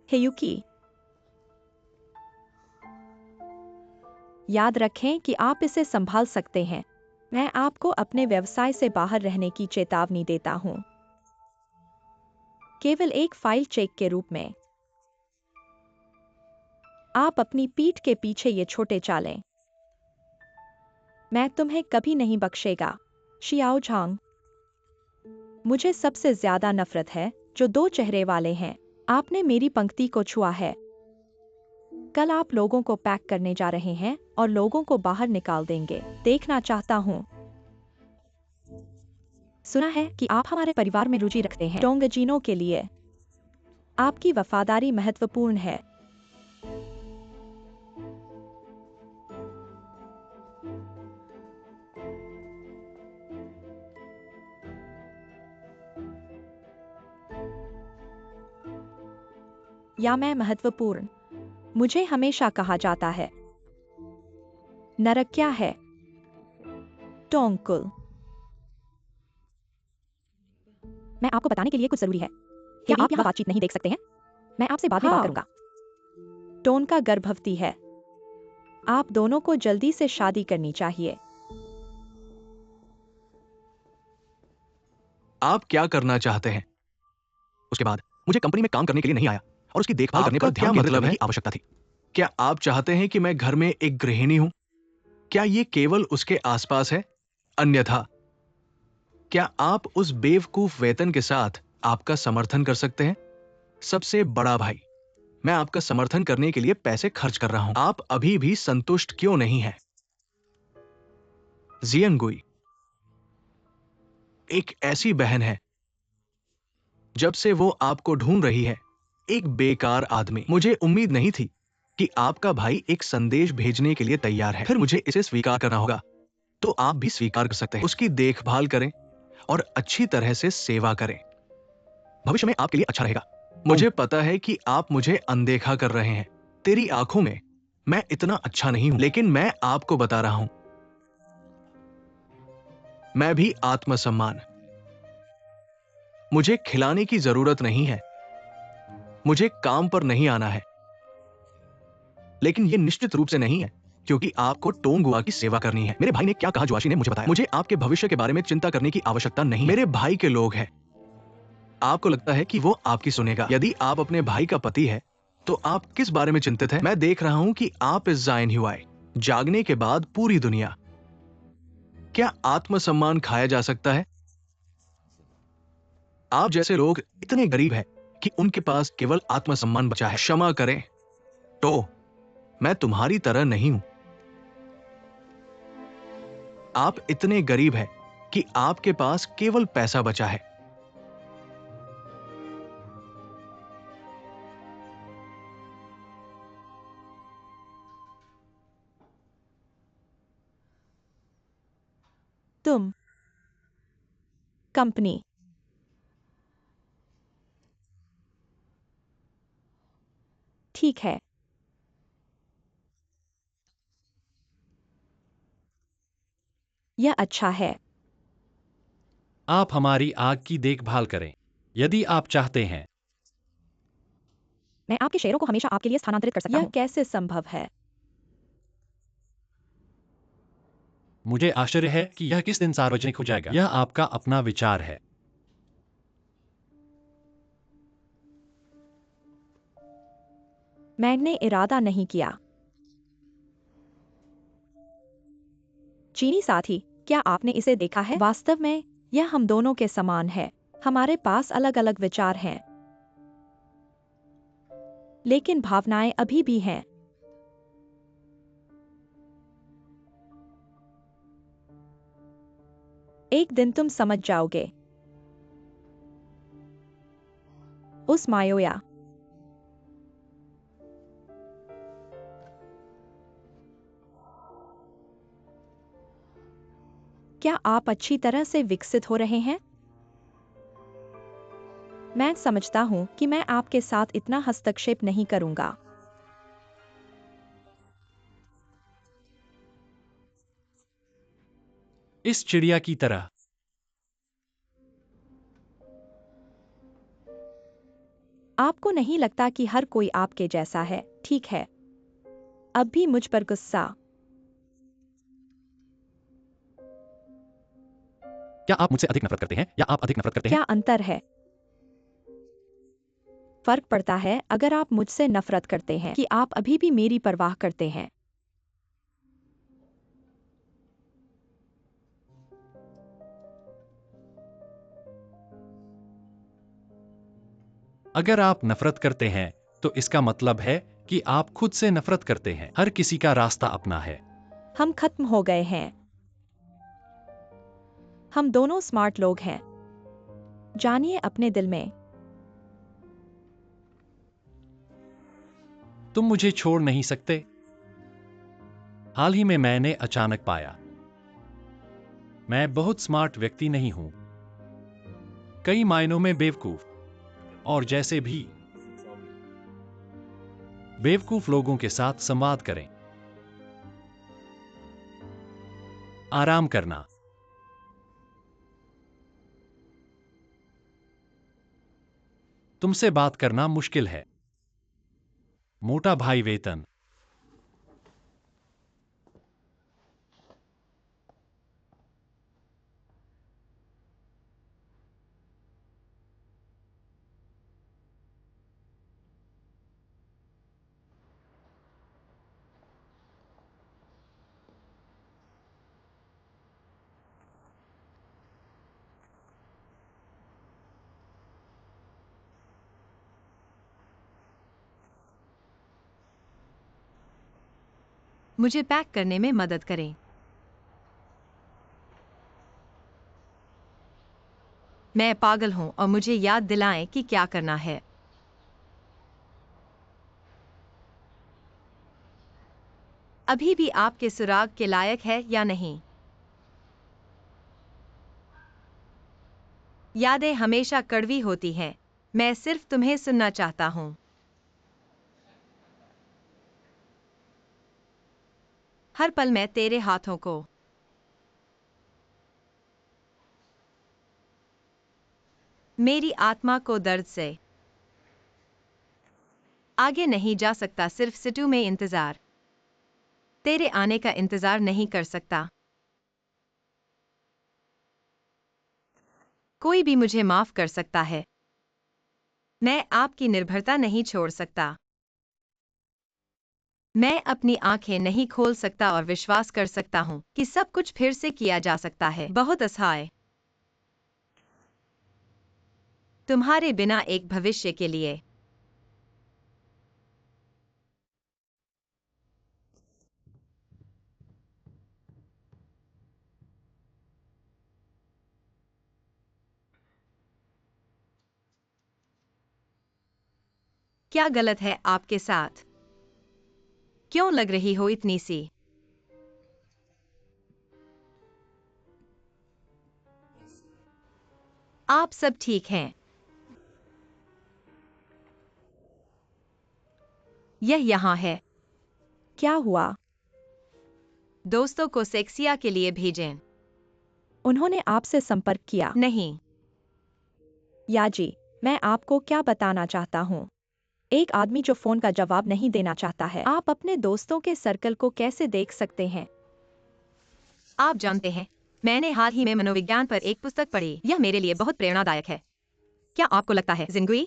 हेयुकी, याद रखें कि आप इसे संभाल सकते हैं। मैं आपको अपने व्यवसाय से बाहर रहने की चेतावनी देता हूं, केवल एक फाइल चेक के रूप में। आप अपनी पीठ के पीछे ये छोटे चालें। मैं तुम्हें कभी नहीं बख्शेगा, शियाओ झांग। मुझे सबसे ज्यादा नफरत है जो दो चेहरे वाले हैं। आपने मेरी पंक्ति को छुआ है। कल आप लोगों को पैक करने जा रहे हैं और लोगों को बाहर निकाल देंगे। देखना चाहता हूं। सुना है कि आप हमारे परिवार में रुचि रखते हैं। टोंगजीनों के लिए आपकी वफादारी महत्वपूर्ण है। या मैं महत्वपूर्ण? मुझे हमेशा कहा जाता है। नरक क्या है? टोंगकुल। मैं आपको बताने के लिए कुछ जरूरी है। क्या आप यहाँ बातचीत नहीं देख सकते हैं? मैं आपसे बाद में बात करूंगा। टोन का गर्भवती है। आप दोनों को जल्दी से शादी करनी चाहिए। आप क्या करना चाहते हैं? उसके बाद मुझे कंपनी में काम करने के लिए नहीं आया और उसकी देखभाल करने पर ध्यान केंद्रित करने की आवश्यकता थी। क्या आप चाहते हैं कि मैं घर में एक गृहिणी हूं? क्या ये केवल उसके आसपास है? अन्यथा क्या आप उस बेवकूफ वेतन के साथ आपका समर्थन कर सकते हैं? सबसे बड़ा भाई, मैं आपका समर्थन करने के लिए पैसे खर्च कर रहा हूं। आप अभी भी संतुष्ट क्यों नहीं हैं? जियनगुई एक ऐसी बहन है। जब से वो आपको ढूंढ रही है, एक बेकार आदमी। मुझे उम्मीद नहीं थी कि आपका भाई एक संदेश भेजने के लिए तैयार है। फिर मुझे इसे स्वीकार करना होगा। तो आप भी स्वीकार कर सकते हैं। उसकी देखभाल करें और अच्छी तरह से सेवा करें। भविष्य में आपके लिए अच्छा रहेगा। मुझे पता है कि आप मुझे अनदेखा कर रहे हैं। तेरी आंखों में मैं इतना अच्छा नहीं हूं, लेकिन मैं आपको बता रहा हूं, मैं भी आत्मसम्मान। मुझे खिलाने की जरूरत नहीं है। मुझे काम पर नहीं आना है। लेकिन यह निश्चित रूप से नहीं है, क्योंकि आपको टोंगुआ की सेवा करनी है। मेरे भाई ने क्या कहा, जोशी ने मुझे बताया। मुझे आपके भविष्य के बारे में चिंता करने की आवश्यकता नहीं। मेरे भाई के लोग हैं। आपको लगता है कि वो आपकी सुनेगा। यदि आप अपने भाई का पति है, तो आप किस बारे में चिंतित हैं? मैं देख रहा हूं कि आप इस जाइन हुआए जागने के बाद पूरी दुनिया। क्या आत्मसम्मान खाया जा सकता है? आप जैसे लोग इतने गरीब हैं कि उनके पास केवल आत्मसम्मान बचा है। क्षमा करें, तो मैं तुम्हारी तरह नहीं हूं। आप इतने गरीब हैं कि आपके पास केवल पैसा बचा है। तुम कंपनी ठीक है। यह अच्छा है। आप हमारी आग की देखभाल करें, यदि आप चाहते हैं। मैं आपके शेयरों को हमेशा आपके लिए स्थानांतरित कर सकता हूं। यह कैसे संभव है? मुझे आश्चर्य है कि यह किस दिन सार्वजनिक हो जाएगा। यह आपका अपना विचार है। मैंने इरादा नहीं किया। चीनी साथी, क्या आपने इसे देखा है? वास्तव में यह हम दोनों के समान है। हमारे पास अलग अलग विचार हैं, लेकिन भावनाएं अभी भी हैं। एक दिन तुम समझ जाओगे। उस मायोया। क्या आप अच्छी तरह से विकसित हो रहे हैं? मैं समझता हूं कि मैं आपके साथ इतना हस्तक्षेप नहीं करूंगा। इस चिड़िया की तरह। आपको नहीं लगता कि हर कोई आपके जैसा है, ठीक है? अब भी मुझ पर गुस्सा? क्या आप मुझसे अधिक नफरत करते हैं या आप अधिक नफरत करते हैं? क्या अंतर है? फर्क पड़ता है अगर आप मुझसे नफरत करते हैं कि आप अभी भी मेरी परवाह करते हैं। अगर आप नफरत करते हैं तो इसका मतलब है कि आप खुद से नफरत करते हैं। हर किसी का रास्ता अपना है। हम खत्म हो गए हैं। हम दोनों स्मार्ट लोग हैं। जानिए अपने दिल में। तुम मुझे छोड़ नहीं सकते। हाल ही में मैंने अचानक पाया मैं बहुत स्मार्ट व्यक्ति नहीं हूं, कई मायनों में बेवकूफ। और जैसे भी बेवकूफ लोगों के साथ संवाद करें। आराम करना। तुमसे बात करना मुश्किल है। मोटा भाई वेतन। मुझे पैक करने में मदद करें। मैं पागल हूं और मुझे याद दिलाएं कि क्या करना है। अभी भी आपके सुराग के लायक है या नहीं? यादें हमेशा कड़वी होती हैं। मैं सिर्फ तुम्हें सुनना चाहता हूं। हर पल मैं तेरे हाथों को मेरी आत्मा को दर्द से आगे नहीं जा सकता। सिर्फ सिटू में इंतजार। तेरे आने का इंतजार नहीं कर सकता। कोई भी मुझे माफ कर सकता है। मैं आपकी निर्भरता नहीं छोड़ सकता। मैं अपनी आंखें नहीं खोल सकता और विश्वास कर सकता हूं कि सब कुछ फिर से किया जा सकता है। बहुत असहाय। तुम्हारे बिना एक भविष्य के लिए। क्या गलत है आपके साथ? क्यों लग रही हो इतनी सी? आप सब ठीक हैं? यह यहाँ है। क्या हुआ? दोस्तों को सेक्सिया के लिए भेजें। उन्होंने आपसे संपर्क किया? नहीं। याजी, मैं आपको क्या बताना चाहता हूँ। एक आदमी जो फोन का जवाब नहीं देना चाहता है। आप अपने दोस्तों के सर्कल को कैसे देख सकते हैं? आप जानते हैं, मैंने हाल ही में मनोविज्ञान पर एक पुस्तक पढ़ी। यह मेरे लिए बहुत प्रेरणादायक है। क्या आपको लगता है जिंगुई?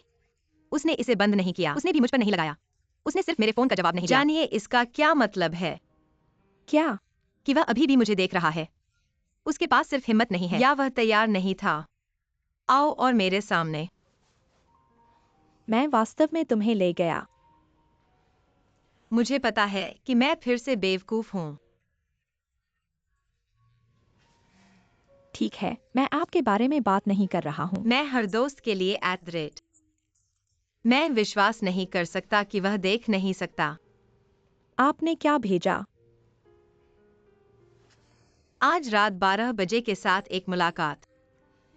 उसने इसे बंद नहीं किया। उसने भी मुझ पर नहीं लगाया। उसने सिर्फ मेरे फोन का जवाब नहीं दिया। जानिए इसका क्या मतलब है? क्या? कि वह अभी भी मुझे देख रहा है। उसके पास सिर्फ हिम्मत नहीं है या वह तैयार नहीं था। आओ और मेरे सामने। मैं वास्तव में तुम्हें ले गया। मुझे पता है कि मैं फिर से बेवकूफ हूं। ठीक है, मैं आपके बारे में बात नहीं कर रहा हूँ। मैं हर दोस्त के लिए @ मैं विश्वास नहीं कर सकता कि वह देख नहीं सकता। आपने क्या भेजा? आज रात 12 बजे के साथ एक मुलाकात।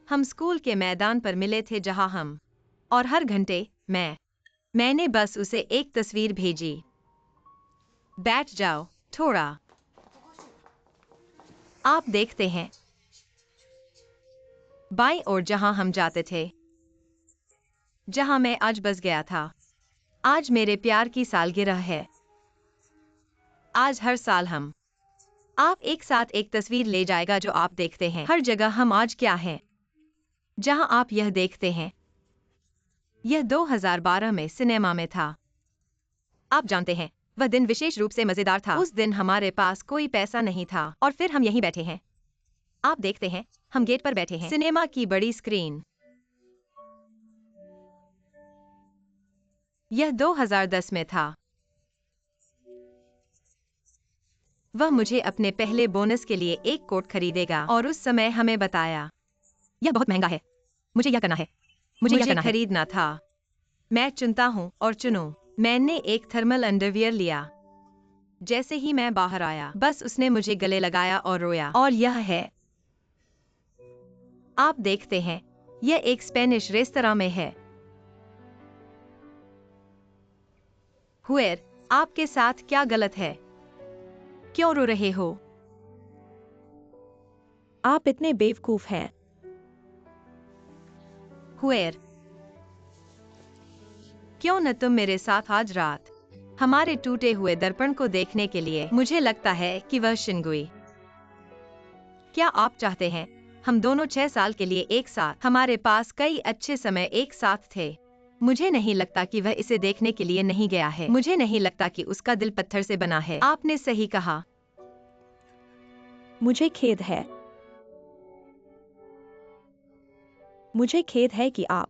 हम स्कूल के मैदान पर मिले थे जहां हम और हर घंटे मैंने बस उसे एक तस्वीर भेजी। बैठ जाओ थोड़ा। आप देखते हैं बाईं ओर जहां हम जाते थे। जहां मैं आज बस गया था। आज मेरे प्यार की सालगिरह है। आज हर साल आप एक साथ एक तस्वीर ले जाएगा जो आप देखते हैं हर जगह। हम आज क्या हैं जहां आप यह देखते हैं। यह 2012 में सिनेमा में था। आप जानते हैं, वह दिन विशेष रूप से मजेदार था। उस दिन हमारे पास कोई पैसा नहीं था और फिर हम यहीं बैठे हैं। आप देखते हैं, हम गेट पर बैठे हैं, सिनेमा की बड़ी स्क्रीन। यह 2010 में था। वह मुझे अपने पहले बोनस के लिए एक कोट खरीदेगा और उस समय हमें बताया, यह बहुत महंगा है, मुझे यह करना है, मुझे यह करना है। खरीदना था। मैं चुनता हूँ और चुनूं। मैंने एक थर्मल अंडरवियर लिया। जैसे ही मैं बाहर आया, बस उसने मुझे गले लगाया और रोया। और यह है, आप देखते हैं, यह एक स्पेनिश रेस्तरां में है। हुएर, आपके साथ क्या गलत है? क्यों रो रहे हो? आप इतने बेवकूफ हैं। हुएर, क्यों न तुम मेरे साथ आज रात हमारे टूटे हुए दर्पण को देखने के लिए? मुझे लगता है कि वह शिनगुई। क्या आप चाहते हैं हम दोनों 6 साल के लिए एक साथ? हमारे पास कई अच्छे समय एक साथ थे। मुझे नहीं लगता कि वह इसे देखने के लिए नहीं गया है। मुझे नहीं लगता कि उसका दिल पत्थर से बना है। आपने सही कहा। मुझे खेद है। मुझे खेद है कि आप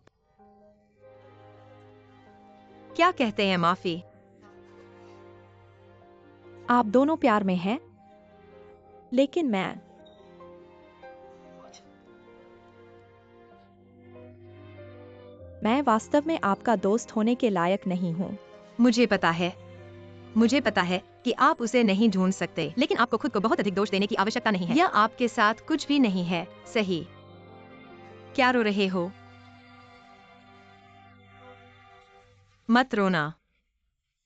क्या कहते हैं? माफी। आप दोनों प्यार में हैं, लेकिन मैं वास्तव में आपका दोस्त होने के लायक नहीं हूं। मुझे पता है। मुझे पता है कि आप उसे नहीं ढूंढ सकते, लेकिन आपको खुद को बहुत अधिक दोष देने की आवश्यकता नहीं है। यह आपके साथ कुछ भी नहीं है, सही? क्या रो रहे हो? मत रोना।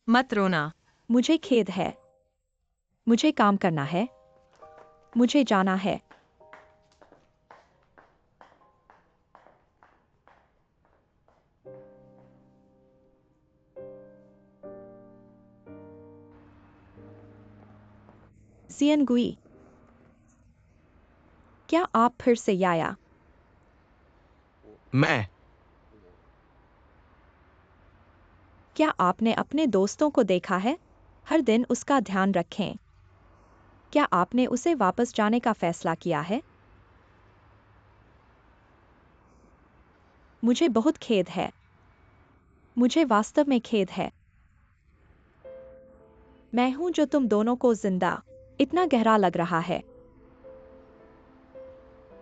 मत रोना। मुझे खेद है। मुझे काम करना है। मुझे जाना है। जियनगुई, क्या आप फिर से आया? मैं क्या आपने अपने दोस्तों को देखा है? हर दिन उसका ध्यान रखें। क्या आपने उसे वापस जाने का फैसला किया है? मुझे बहुत खेद है। मुझे वास्तव में खेद है। मैं हूं जो तुम दोनों को जिंदा इतना गहरा लग रहा है।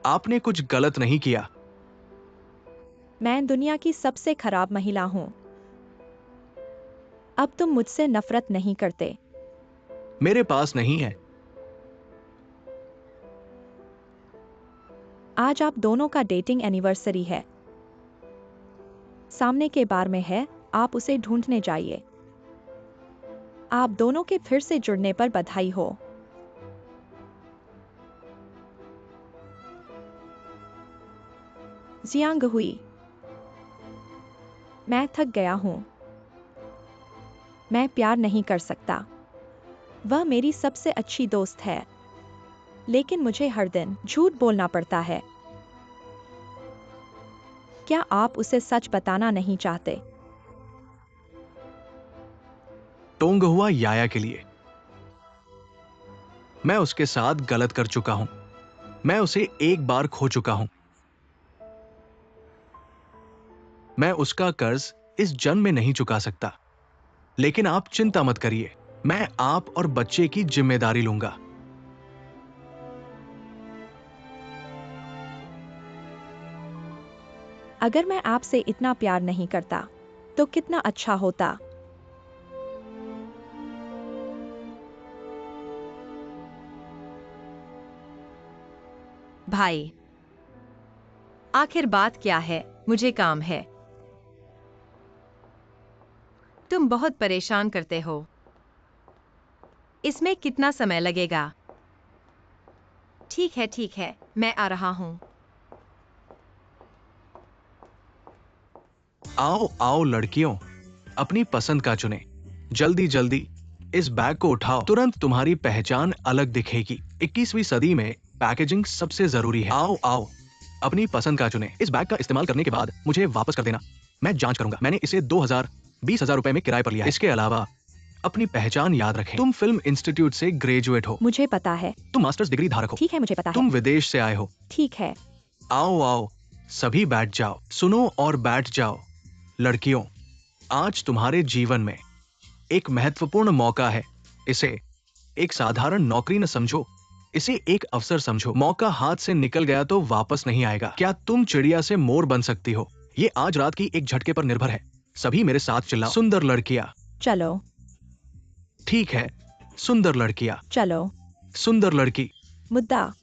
आपने कुछ गलत नहीं किया। मैं दुनिया की सबसे खराब महिला हूं। अब तुम मुझसे नफरत नहीं करते। मेरे पास नहीं है। आज आप दोनों का डेटिंग एनिवर्सरी है। सामने के बार में है, आप उसे ढूंढने जाइए। आप दोनों के फिर से जुड़ने पर बधाई हो। जियांग हुई, मैं थक गया हूं। मैं प्यार नहीं कर सकता। वह मेरी सबसे अच्छी दोस्त है, लेकिन मुझे हर दिन झूठ बोलना पड़ता है। क्या आप उसे सच बताना नहीं चाहते? टोंग हुआ याया के लिए। मैं उसके साथ गलत कर चुका हूं। मैं उसे एक बार खो चुका हूं। मैं उसका कर्ज इस जन्म में नहीं चुका सकता। लेकिन आप चिंता मत करिए, मैं आप और बच्चे की जिम्मेदारी लूंगा। अगर मैं आपसे इतना प्यार नहीं करता, तो कितना अच्छा होता। भाई, आखिर बात क्या है? मुझे काम है। तुम बहुत परेशान करते हो। इसमें कितना समय लगेगा? ठीक है, मैं आ रहा हूं। आओ आओ लड़कियों, अपनी पसंद का चुने। जल्दी जल्दी इस बैग को उठाओ, तुरंत तुम्हारी पहचान अलग दिखेगी। 21वीं सदी में पैकेजिंग सबसे जरूरी है। आओ आओ, अपनी पसंद का चुने। इस बैग का इस्तेमाल करने के बाद मुझे वापस कर देना, मैं जांच करूंगा। मैंने इसे 20,000 रुपए में किराए पर लिया है। इसके अलावा अपनी पहचान याद रखें। तुम फिल्म इंस्टीट्यूट से ग्रेजुएट हो। मुझे पता है। तुम मास्टर्स डिग्री धारक हो। ठीक है, मुझे पता है। तुम विदेश से आए हो। ठीक है। आओ आओ, सभी बैठ जाओ। सुनो और बैठ जाओ। लड़कियों, आज तुम्हारे जीवन में एक महत्वपूर्ण मौका है। इसे एक साधारण नौकरी न समझो, इसे एक अवसर समझो। मौका हाथ से निकल गया तो वापस नहीं आएगा। क्या तुम चिड़िया से मोर बन सकती हो? ये आज रात की एक झटके पर निर्भर है। सभी मेरे साथ चिल्लाओ। सुंदर लड़कियां। चलो। ठीक है, सुंदर लड़कियां। चलो। सुंदर लड़की। मुद्दा।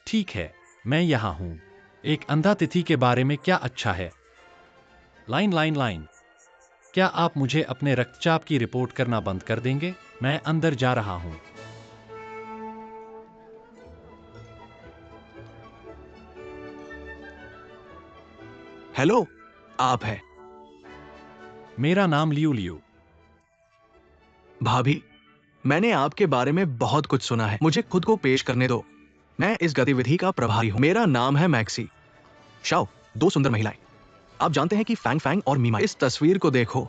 ठीक है, मैं यहाँ हूँ। एक अंधा तिथि के बारे में क्या अच्छा है? लाइन। क्या आप मुझे अपने रक्तचाप की रिपोर्ट करना बंद कर देंगे? मैं अंदर जा रहा हूँ। हेलो, आप है? मेरा नाम लियू। भाभी, मैंने आपके बारे में बहुत कुछ सुना है। मुझे खुद को पेश करने दो। मैं इस गतिविधि का प्रभारी हूं। मेरा नाम है मैक्सी। शाओ, 2 सुंदर महिलाएं। आप जानते हैं कि फैंग फैंग और मीमा। इस तस्वीर को देखो,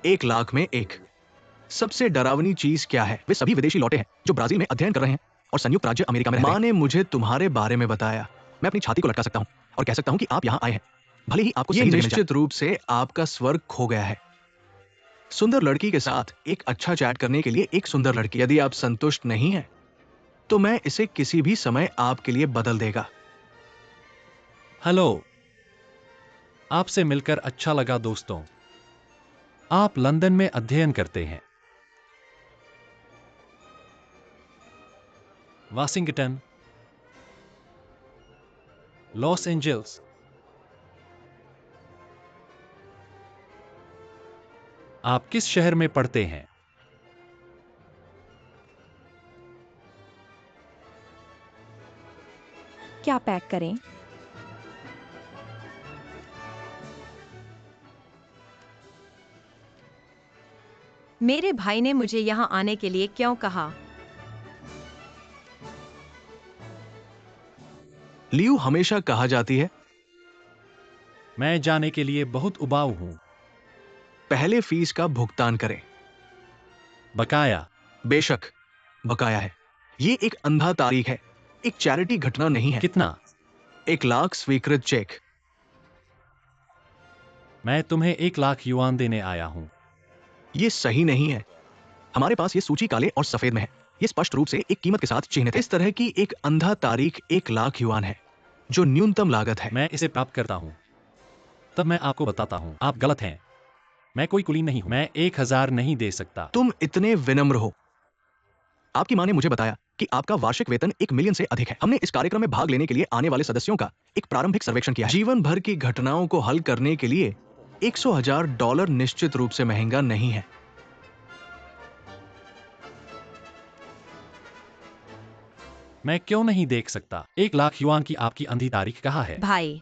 1 लाख में एक। सबसे डरावनी चीज क्या है? वे सभी विदेशी लौटे हैं जो ब्राजील में अध्ययन कर रहे हैं और संयुक्त राज्य अमेरिका में रहते हैं। माँ ने मुझे तुम्हारे बारे में बताया। मैं अपनी छाती को लटका सकता हूँ और कह सकता हूँ कि आप यहाँ आए हैं, भले ही आपको सही निश्चित रूप से आपका स्वर्ग खो गया है। सुंदर लड़की के साथ एक अच्छा चैट करने के लिए एक सुंदर लड़की। यदि आप संतुष्ट नहीं हैं, तो मैं इसे किसी भी समय आपके लिए बदल देगा। हेलो, आपसे मिलकर अच्छा लगा दोस्तों। आप लंदन में अध्ययन करते हैं। Washington, Los Angeles. आप किस शहर में पढ़ते हैं? क्या पैक करें? मेरे भाई ने मुझे यहाँ आने के लिए क्यों कहा? लियू हमेशा कहा जाती है। मैं जाने के लिए बहुत उबाऊ हूं। पहले फीस का भुगतान करें। बकाया। बेशक, बकाया है। ये एक अंधा तारीख है, एक चैरिटी घटना नहीं है। कितना? 1 लाख स्वीकृत चेक। मैं तुम्हें 1 लाख युआन देने आया हूं। ये सही नहीं है। हमारे पास ये सूची काले और सफेद में है। ये स्पष्ट रूप से एक कीमत के साथ चिह्नित है। इस तरह की एक अंधा तारीख 1 लाख युआन है, जो न्यूनतम लागत है। मैं इसे प्राप्त करता हूं, तब मैं आपको बताता हूं। आप गलत हैं। मैं कोई कुली नहीं हूं। मैं 1000 नहीं दे सकता। तुम इतने विनम्र हो। आपकी माँ ने मुझे बताया कि आपका वार्षिक वेतन 1 मिलियन से अधिक है। हमने इस कार्यक्रम में भाग लेने के लिए आने वाले सदस्यों का एक प्रारंभिक सर्वेक्षण किया है। जीवन भर की घटनाओं को हल करने के लिए $100,000 निश्चित रूप से महंगा नहीं है। मैं क्यों नहीं देख सकता? 1 लाख युआन की आपकी अंधी तारीख कहाँ है? भाई,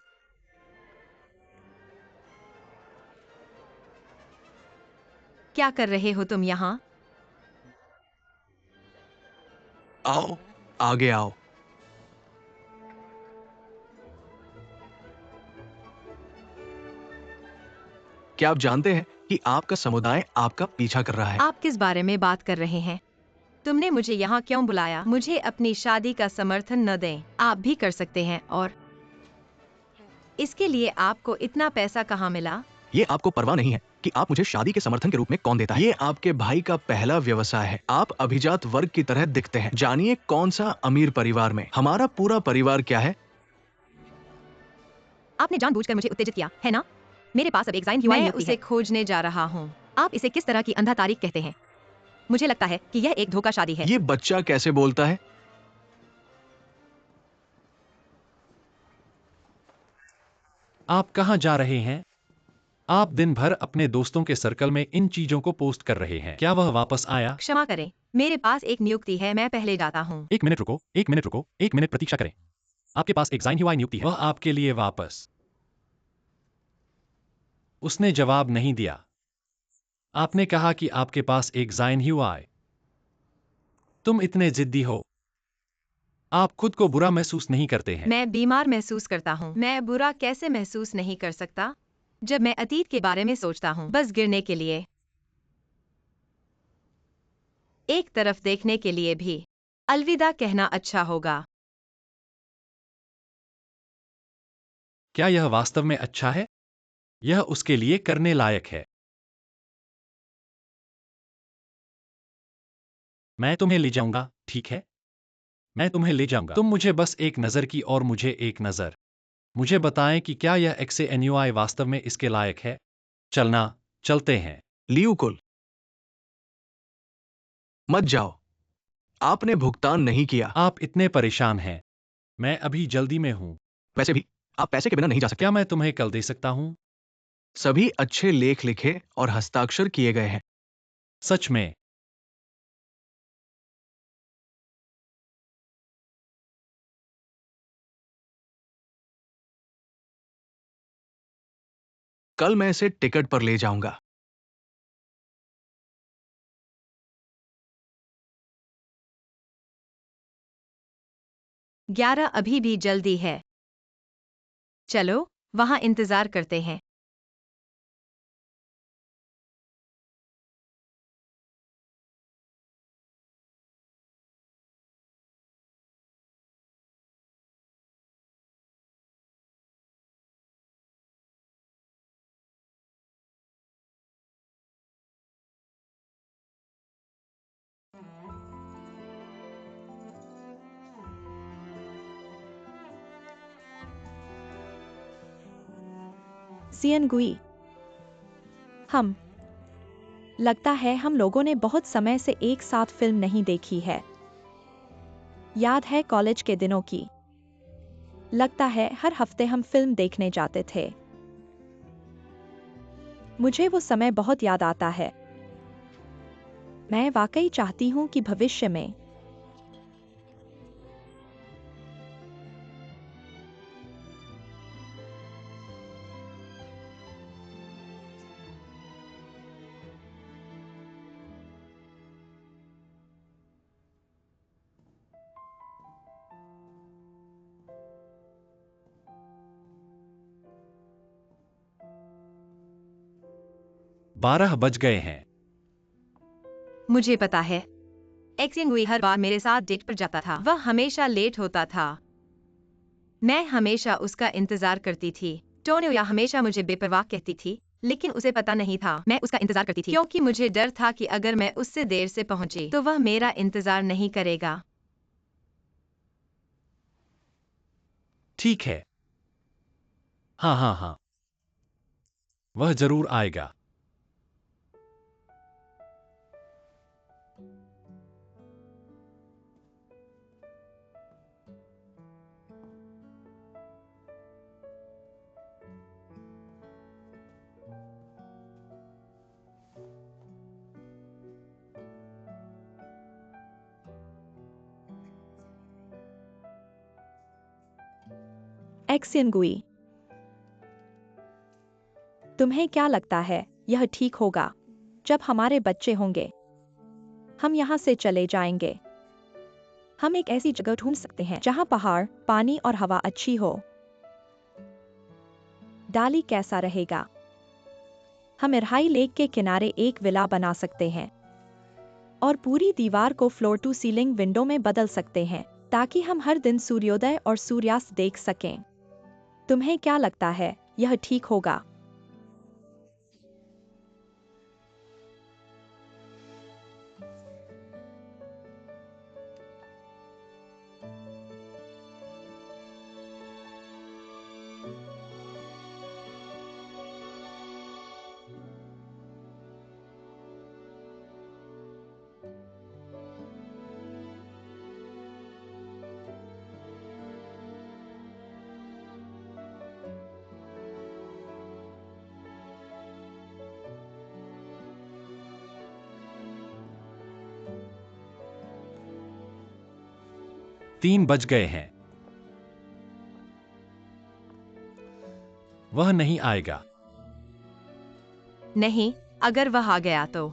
क्या कर रहे हो तुम यहाँ? आओ, आगे आओ। क्या आप जानते हैं कि आपका समुदाय आपका पीछा कर रहा है? आप किस बारे में बात कर रहे हैं? तुमने मुझे यहाँ क्यों बुलाया? मुझे अपनी शादी का समर्थन न दें। आप भी कर सकते हैं, और इसके लिए आपको इतना पैसा कहाँ मिला? ये आपको परवाह नहीं है कि आप मुझे शादी के समर्थन के रूप में कौन देता है। ये आपके भाई का पहला व्यवसाय है। आप अभिजात वर्ग की तरह दिखते हैं। जानिए कौन सा अमीर परिवार में। हमारा पूरा परिवार क्या है? आपने जानबूझकर मुझे उत्तेजित किया, है ना? मेरे पास अब एक ज़ाइन ह्यूआई मैं नियुक्ति उसे है। खोजने जा रहा हूँ। आप इसे किस तरह की अंधा तारीख कहते हैं? मुझे लगता है कि यह एक धोखा शादी है। ये बच्चा कैसे बोलता है? आप कहाँ जा रहे हैं? आप दिन भर अपने दोस्तों के सर्कल में इन चीजों को पोस्ट कर रहे हैं। क्या वह वापस आया? क्षमा करें, मेरे पास एक नियुक्ति है, मैं पहले जाता हूँ। एक मिनट रुको, एक मिनट रुको, एक मिनट प्रतीक्षा करें। आपके पास एक ज़ाइन ह्यूआई नियुक्ति है। वह आपके लिए वापस। उसने जवाब नहीं दिया। आपने कहा कि आपके पास एक ज़ाइन ह्यूआई। तुम इतने जिद्दी हो। आप खुद को बुरा महसूस नहीं करते हैं। मैं बीमार महसूस करता हूँ। मैं बुरा कैसे महसूस नहीं कर सकता जब मैं अतीत के बारे में सोचता हूँ, बस गिरने के लिए, एक तरफ देखने के लिए भी। अलविदा कहना अच्छा होगा। क्या यह वास्तव में अच्छा है? यह उसके लिए करने लायक है। मैं तुम्हें ले जाऊंगा, ठीक है? मैं तुम्हें ले जाऊंगा। तुम मुझे बस एक नज़र की और मुझे एक नज़र। मुझे बताएं कि क्या यह XANUI वास्तव में इसके लायक है? चलना, चलते हैं। लियू कुल, मत जाओ। आपने भुगतान नहीं किया। आप इतने परेशान हैं। मैं अभी जल्दी में हूँ। वैसे भी आप पैसे के बिना नहीं जा सकते। क्या मैं तुम्हें कल दे सकता हूँ? सभी अच्छे लेख लिखे और हस्ताक्षर किए गए हैं। सच में? कल मैं इसे टिकट पर ले जाऊंगा। 11 अभी भी जल्दी है। चलो, वहाँ इंतजार करते हैं। सियन गुई, हम लगता है हम लोगों ने बहुत समय से एक साथ फिल्म नहीं देखी है। याद है कॉलेज के दिनों की? लगता है हर हफ्ते हम फिल्म देखने जाते थे। मुझे वो समय बहुत याद आता है। मैं वाकई चाहती हूँ कि भविष्य में बारह बज गए हैं। मुझे पता है। एक्सियंगुई हर बार मेरे साथ डेट पर जाता था। वह हमेशा लेट होता था। मैं हमेशा उसका इंतजार करती थी। टोनिया हमेशा मुझे बेपरवाह कहती थी, लेकिन उसे पता नहीं था मैं उसका इंतजार करती थी, क्योंकि मुझे डर था कि अगर मैं उससे देर से पहुंची तो वह मेरा इंतजार नहीं करेगा। ठीक है। हाँ हाँ हाँ। वह जरूर आएगा। एक्सियन गुई, तुम्हें क्या लगता है यह ठीक होगा? जब हमारे बच्चे होंगे हम यहाँ से चले जाएंगे। हम एक ऐसी जगह ढूंढ सकते हैं जहाँ पहाड़, पानी और हवा अच्छी हो। डाली कैसा रहेगा? हम इरहाई लेक के किनारे एक विला बना सकते हैं और पूरी दीवार को फ्लोर टू सीलिंग विंडो में बदल सकते हैं ताकि हम हर दिन सूर्योदय और सूर्यास्त देख सकें। तुम्हें क्या लगता है यह ठीक होगा? 3 बज गए हैं। वह नहीं आएगा। नहीं, अगर वह आ गया तो।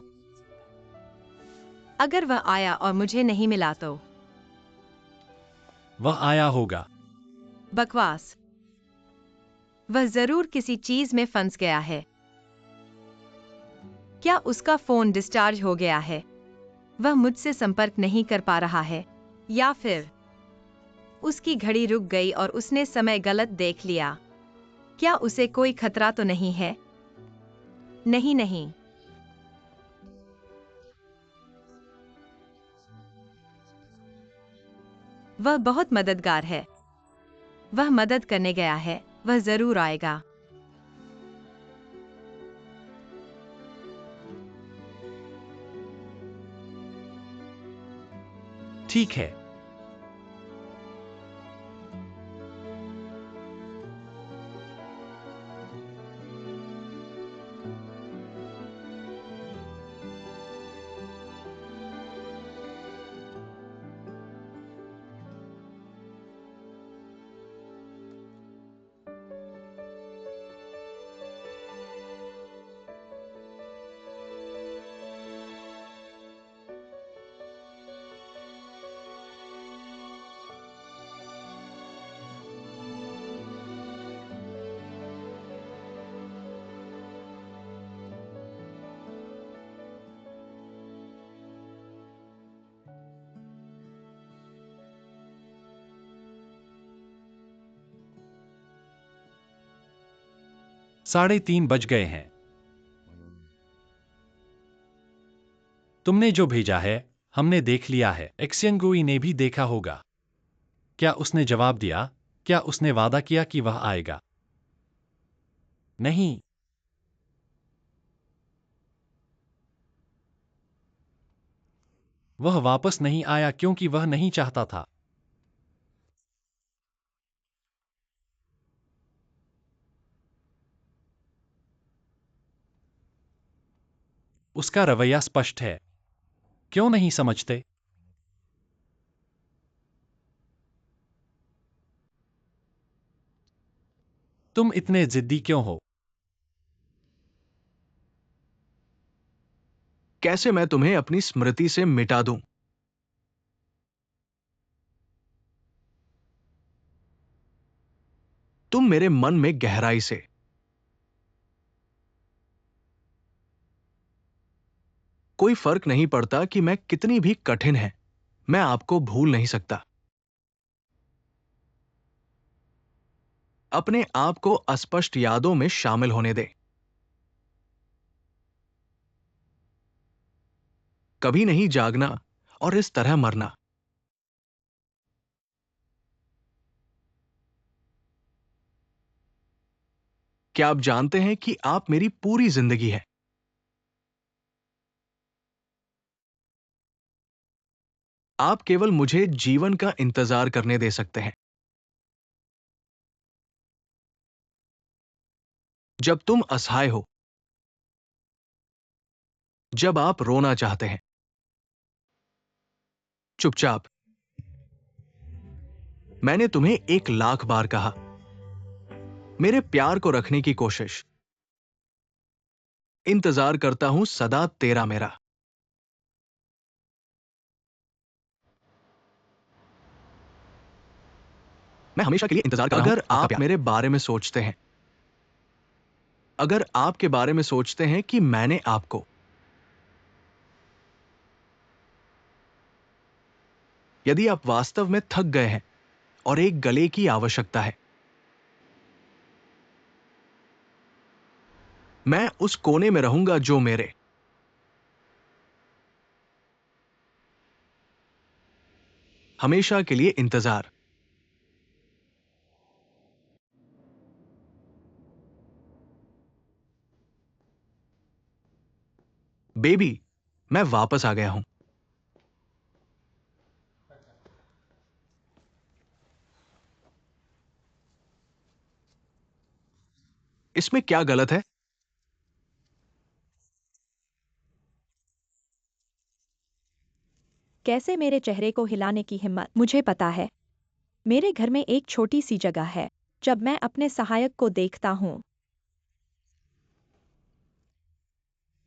अगर वह आया और मुझे नहीं मिला तो। वह आया होगा। बकवास। वह जरूर किसी चीज में फंस गया है। क्या उसका फोन डिस्चार्ज हो गया है? वह मुझसे संपर्क नहीं कर पा रहा है, या फिर उसकी घड़ी रुक गई और उसने समय गलत देख लिया। क्या उसे कोई खतरा तो नहीं है? नहीं नहीं। वह बहुत मददगार है। वह मदद करने गया है, वह जरूर आएगा। ठीक है। साढ़े 3 बज गए हैं। तुमने जो भेजा है हमने देख लिया है। एक्सियंगुई ने भी देखा होगा। क्या उसने जवाब दिया? क्या उसने वादा किया कि वह आएगा? नहीं। वह वापस नहीं आया क्योंकि वह नहीं चाहता था। उसका रवैया स्पष्ट है। क्यों नहीं समझते? तुम इतने जिद्दी क्यों हो? कैसे मैं तुम्हें अपनी स्मृति से मिटा दूं? तुम मेरे मन में गहराई से। कोई फर्क नहीं पड़ता कि मैं कितनी भी कठिन है, मैं आपको भूल नहीं सकता। अपने आप को अस्पष्ट यादों में शामिल होने दे। कभी नहीं जागना और इस तरह मरना। क्या आप जानते हैं कि आप मेरी पूरी जिंदगी है? आप केवल मुझे जीवन का इंतजार करने दे सकते हैं। जब तुम असहाय हो, जब आप रोना चाहते हैं, चुपचाप। मैंने तुम्हें 1,00,000 बार कहा, मेरे प्यार को रखने की कोशिश। इंतजार करता हूं सदा तेरा मेरा। मैं हमेशा के लिए इंतजार कर रहा हूं। अगर आपका आप प्यार। मेरे बारे में सोचते हैं, अगर आपके बारे में सोचते हैं कि मैंने आपको, यदि आप वास्तव में थक गए हैं और एक गले की आवश्यकता है, मैं उस कोने में रहूंगा जो मेरे। हमेशा के लिए इंतजार। बेबी, मैं वापस आ गया हूं। इसमें क्या गलत है? कैसे मेरे चेहरे को हिलाने की हिम्मत? मुझे पता है मेरे घर में एक छोटी सी जगह है जब मैं अपने सहायक को देखता हूँ।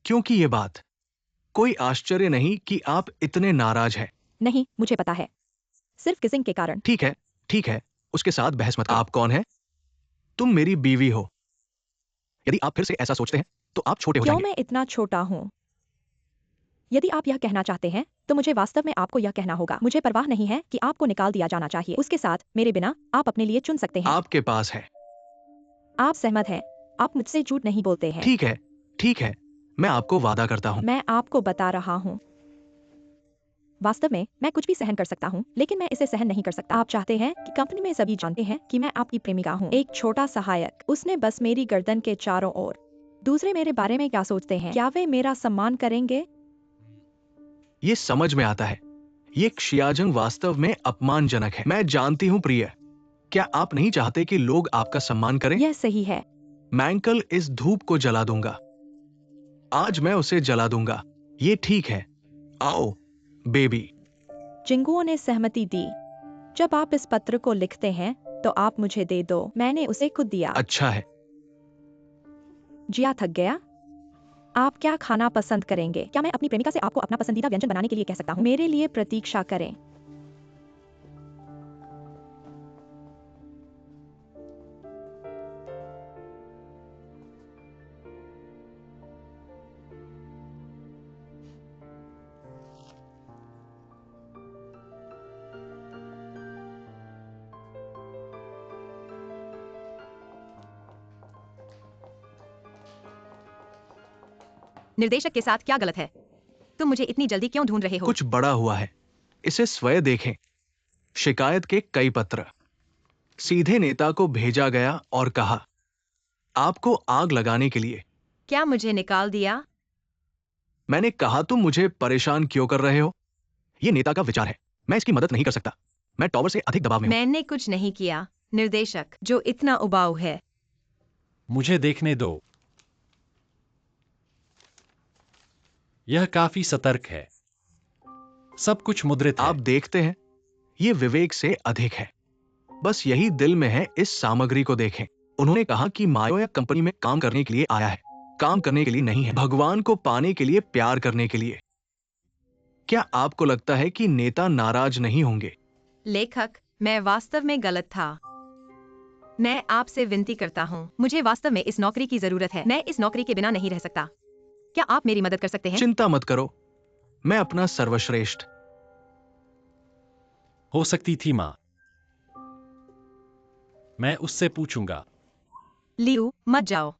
क्योंकि ये बात, कोई आश्चर्य नहीं कि आप इतने नाराज हैं। नहीं, मुझे पता है। सिर्फ किसिंग के कारण। ठीक है, उसके साथ बहस मत करो। आप कौन हैं? तुम मेरी बीवी हो। यदि आप फिर से ऐसा सोचते हैं, तो आप छोटे हो क्यों जाएंगे। मैं इतना छोटा हूँ? यदि आप यह कहना चाहते हैं, तो मुझे वास्तव में आपको यह कहना होगा। मुझे परवाह नहीं है कि आपको निकाल दिया जाना चाहिए। उसके साथ, मेरे बिना, आप अपने लिए चुन सकते हैं। आपके पास है। आप सहमत हैं? आप मुझसे झूठ नहीं बोलते हैं। ठीक है, मैं आपको वादा करता हूँ। मैं आपको बता रहा हूँ। वास्तव में, मैं कुछ भी सहन कर सकता हूँ, लेकिन मैं इसे सहन नहीं कर सकता। आप चाहते हैं कि कंपनी में सभी जानते हैं कि मैं आपकी प्रेमिका हूँ। एक छोटा सहायक, उसने बस मेरी गर्दन के चारों ओर। दूसरे मेरे बारे में क्या सोचते हैं? क्या वे मेरा सम्मान करेंगे? ये समझ में आता है। ये क्षियाजंग वास्तव में अपमानजनक है। मैं जानती हूँ प्रिय, क्या आप नहीं चाहते कि लोग आपका सम्मान करें? यह सही है। मैं कल इस धूप को जला दूंगा। आज मैं उसे जला दूंगा। ये ठीक है। आओ, बेबी। जिंगुओ ने सहमति दी। जब आप इस पत्र को लिखते हैं, तो आप मुझे दे दो। मैंने उसे खुद दिया। अच्छा है। जिया थक गया। आप क्या खाना पसंद करेंगे? क्या मैं अपनी प्रेमिका से आपको अपना पसंदीदा व्यंजन बनाने के लिए कह सकता हूँ? मेरे लिए प्रतीक्षा करें। निर्देशक के साथ क्या गलत है? तुम मुझे इतनी जल्दी क्यों ढूंढ रहे हो? कुछ बड़ा हुआ है। इसे स्वयं देखें। शिकायत के कई पत्र सीधे नेता को भेजा गया और कहा, आपको आग लगाने के लिए। क्या मुझे निकाल दिया? मैंने कहा, तुम मुझे परेशान क्यों कर रहे हो? यह नेता का विचार है। मैं इसकी मदद नहीं कर सकता। मैं टॉवर से अधिक दबाव में हूं। मैंने कुछ नहीं किया, निर्देशक, जो इतना उबाऊ है। मुझे देखने दो। यह काफी सतर्क है। सब कुछ मुद्रित है। आप देखते हैं, यह विवेक से अधिक है। बस यही दिल में है। इस सामग्री को देखें। उन्होंने कहा कि मायोया कंपनी में काम करने के लिए आया है, काम करने के लिए नहीं है। भगवान को पाने के लिए, प्यार करने के लिए। क्या आपको लगता है कि नेता नाराज नहीं होंगे? लेखक, मैं वास्तव में गलत था। मैं आपसे विनती करता हूँ, मुझे वास्तव में इस नौकरी की जरूरत है। मैं इस नौकरी के बिना नहीं रह सकता। क्या आप मेरी मदद कर सकते हैं? चिंता मत करो, मैं अपना सर्वश्रेष्ठ। हो सकती थी माँ। मैं उससे पूछूंगा। लियू, मत जाओ।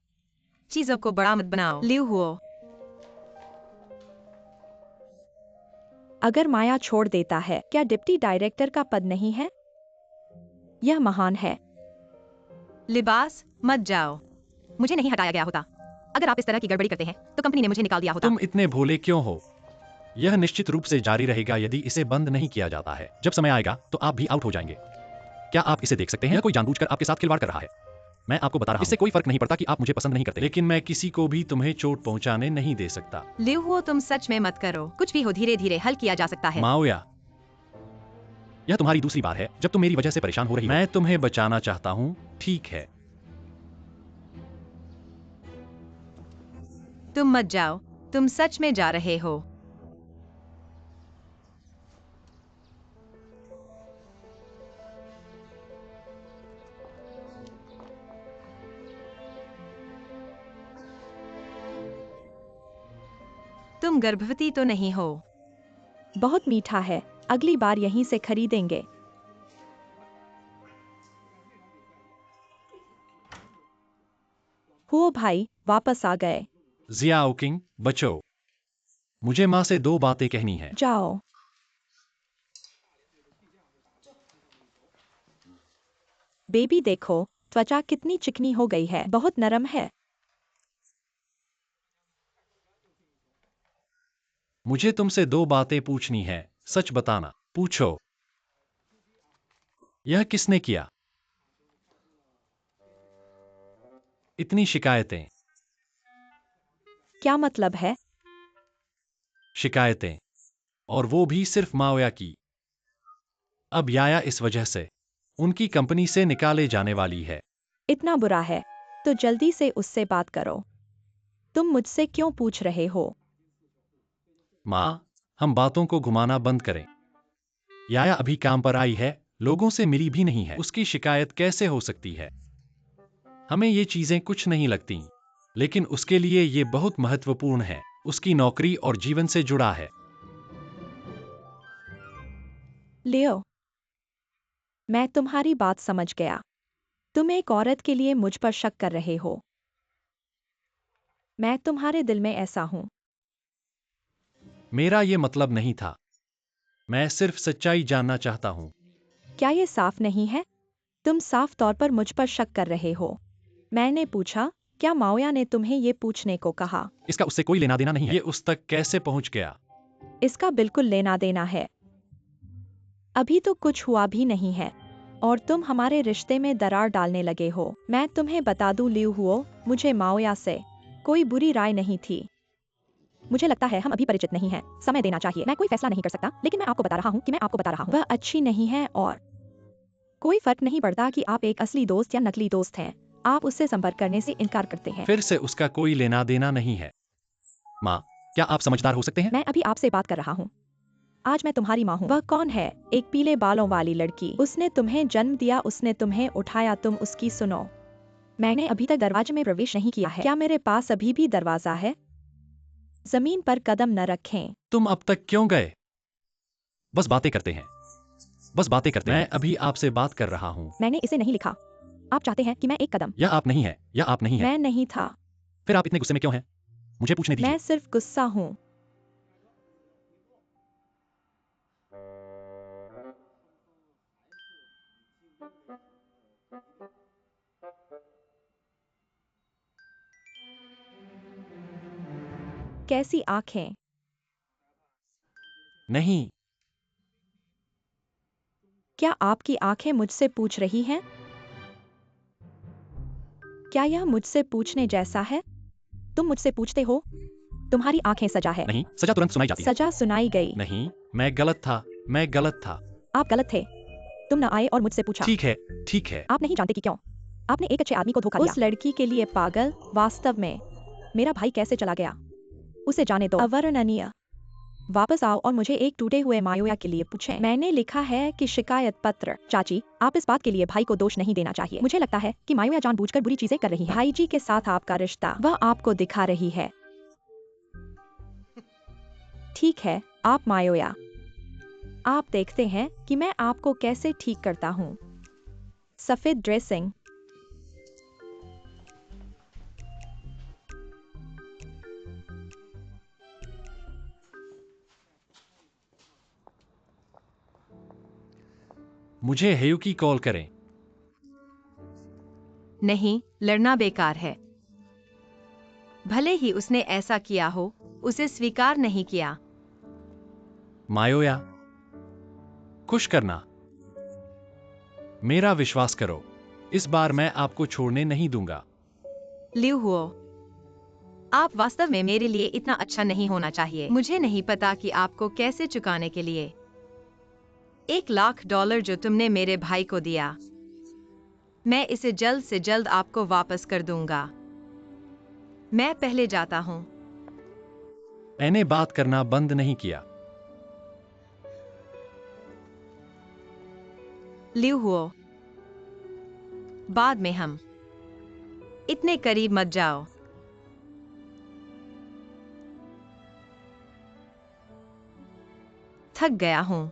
चीजों को बड़ा मत बनाओ। लियू हुओ। अगर माया छोड़ देता है, क्या डिप्टी डायरेक्टर का पद नहीं है? यह महान है। लिबास, मत जाओ। मुझे नहीं हटाया गया होता। अगर आप इस तरह की गड़बड़ी करते हैं, तो कंपनी ने मुझे निकाल दिया होता। तुम इतने भोले क्यों हो? यह निश्चित रूप से जारी रहेगा यदि इसे बंद नहीं किया जाता है। जब समय आएगा तो आप भी आउट हो जाएंगे। क्या आप इसे देख सकते हैं? यह कोई जानबूझकर आपके साथ खिलवाड़ कर रहा है। मैं आपको बता रहा हूं, इससे कोई फर्क नहीं पड़ता कि आप मुझे पसंद नहीं करते, लेकिन मैं किसी को भी तुम्हें चोट पहुंचाने नहीं दे सकता। लियू हुओ, तुम सच में मत करो। कुछ भी हो, धीरे धीरे हल किया जा सकता है। माओया, यह तुम्हारी दूसरी बार है जब तुम मेरी वजह से परेशान हो रही हो। मैं तुम्हें बचाना चाहता हूँ, ठीक है? तुम मत जाओ। तुम सच में जा रहे हो। तुम गर्भवती तो नहीं हो? बहुत मीठा है। अगली बार यहीं से खरीदेंगे। हुओ भाई, वापस आ गए। जियाओ किंग, बचो। मुझे माँ से 2 बातें कहनी है। जाओ। बेबी देखो, त्वचा कितनी चिकनी हो गई है। बहुत नरम है। मुझे तुमसे 2 बातें पूछनी है। सच बताना। पूछो। यह किसने किया? इतनी शिकायतें। क्या मतलब है? शिकायतें। और वो भी सिर्फ माओया की। अब याया इस वजह से। उनकी कंपनी से निकाले जाने वाली है। इतना बुरा है तो जल्दी से उससे बात करो। तुम मुझसे क्यों पूछ रहे हो? माँ, हम बातों को घुमाना बंद करें। याया अभी काम पर आई है, लोगों से मिली भी नहीं है। उसकी शिकायत कैसे हो सकती है? हमें ये चीजें कुछ नहीं लगती, लेकिन उसके लिए ये बहुत महत्वपूर्ण है। उसकी नौकरी और जीवन से जुड़ा है। लियो, मैं तुम्हारी बात समझ गया। तुम एक औरत के लिए मुझ पर शक कर रहे हो। मैं तुम्हारे दिल में ऐसा हूं। मेरा ये मतलब नहीं था। मैं सिर्फ सच्चाई जानना चाहता हूँ। क्या ये साफ नहीं है? तुम साफ तौर पर मुझ पर शक कर रहे हो। मैंने पूछा, क्या माओया ने तुम्हें ये पूछने को कहा? इसका उससे कोई लेना देना नहीं है। ये उस तक कैसे पहुंच गया? इसका बिल्कुल लेना देना है। अभी तो कुछ हुआ भी नहीं है और तुम हमारे रिश्ते में दरार डालने लगे हो। मैं तुम्हें बता दूं लियू हुओ, मुझे माओया से कोई बुरी राय नहीं थी। मुझे लगता है हम अभी परिचित नहीं हैं। समय देना चाहिए। मैं कोई फैसला नहीं कर सकता, लेकिन मैं आपको बता रहा हूँ कि मैं आपको बता रहा हूँ। वह अच्छी नहीं है और कोई फर्क नहीं पड़ता कि आप एक असली दोस्त या नकली दोस्त हैं। आप उससे संपर्क करने से इनकार करते हैं। फिर से उसका कोई लेना देना नहीं है। माँ, क्या आप समझदार हो सकते हैं? मैं अभी आपसे बात कर रहा हूँ। आज मैं तुम्हारी माँ हूँ। वह कौन है? एक पीले बालों वाली लड़की। उसने तुम्हें जन्म दिया, उसने तुम्हें उठाया, तुम उसकी सुनो। मैंने अभी तक दरवाजे में प्रवेश नहीं किया है। क्या मेरे पास अभी भी दरवाजा है? जमीन पर कदम न रखें। तुम अब तक क्यों गए? बस बातें करते हैं। बस बातें करते हैं। मैं अभी आपसे बात कर रहा हूँ। मैंने इसे नहीं लिखा। आप चाहते हैं कि मैं एक कदम। यह आप नहीं है, यह आप नहीं है। मैं नहीं था। फिर आप इतने गुस्से में क्यों हैं? मुझे पूछने दीजिए। मैं सिर्फ गुस्सा हूँ। कैसी आंखें? नहीं। क्या आपकी आंखें मुझसे पूछ रही हैं? क्या यह मुझसे पूछने जैसा है? तुम मुझसे पूछते हो? तुम्हारी आंखें सजा है। नहीं, सजा तुरंत सुनाई जाती है। सजा सुनाई गई। नहीं, मैं गलत था। मैं गलत था। आप गलत थे। तुम न आए और मुझसे पूछा। ठीक है, ठीक है। आप नहीं जानते कि क्यों। आपने एक अच्छे आदमी को धोखा दिया। उस लड़की के लिए पागल। वास्तव में मेरा भाई कैसे चला गया, उसे जाने दो। अवर्णनीय। वापस आओ और मुझे एक टूटे हुए मायोया के लिए पूछें। मैंने लिखा है कि शिकायत पत्र। चाची, आप इस बात के लिए भाई को दोष नहीं देना चाहिए। मुझे लगता है कि मायोया जानबूझकर बुरी चीजें कर रही है। भाई जी के साथ आपका रिश्ता वह आपको दिखा रही है। ठीक है, आप मायोया। आप देखते हैं कि मैं आपको कैसे ठीक करता हूँ। सफेद ड्रेसिंग। मुझे हेयुकी कॉल करें। नहीं, लड़ना बेकार है। भले ही उसने ऐसा किया हो, उसे स्वीकार नहीं किया। मायोया, खुश करना। मेरा विश्वास करो, इस बार मैं आपको छोड़ने नहीं दूंगा। लियू हुओ, आप वास्तव में मेरे लिए इतना अच्छा नहीं होना चाहिए। मुझे नहीं पता कि आपको कैसे चुकाने के लिए। $1,00,000 जो तुमने मेरे भाई को दिया, मैं इसे जल्द से जल्द आपको वापस कर दूंगा। मैं पहले जाता हूँ। मैंने बात करना बंद नहीं किया। लियू हुओ, बाद में हम। इतने करीब मत जाओ। थक गया हूँ।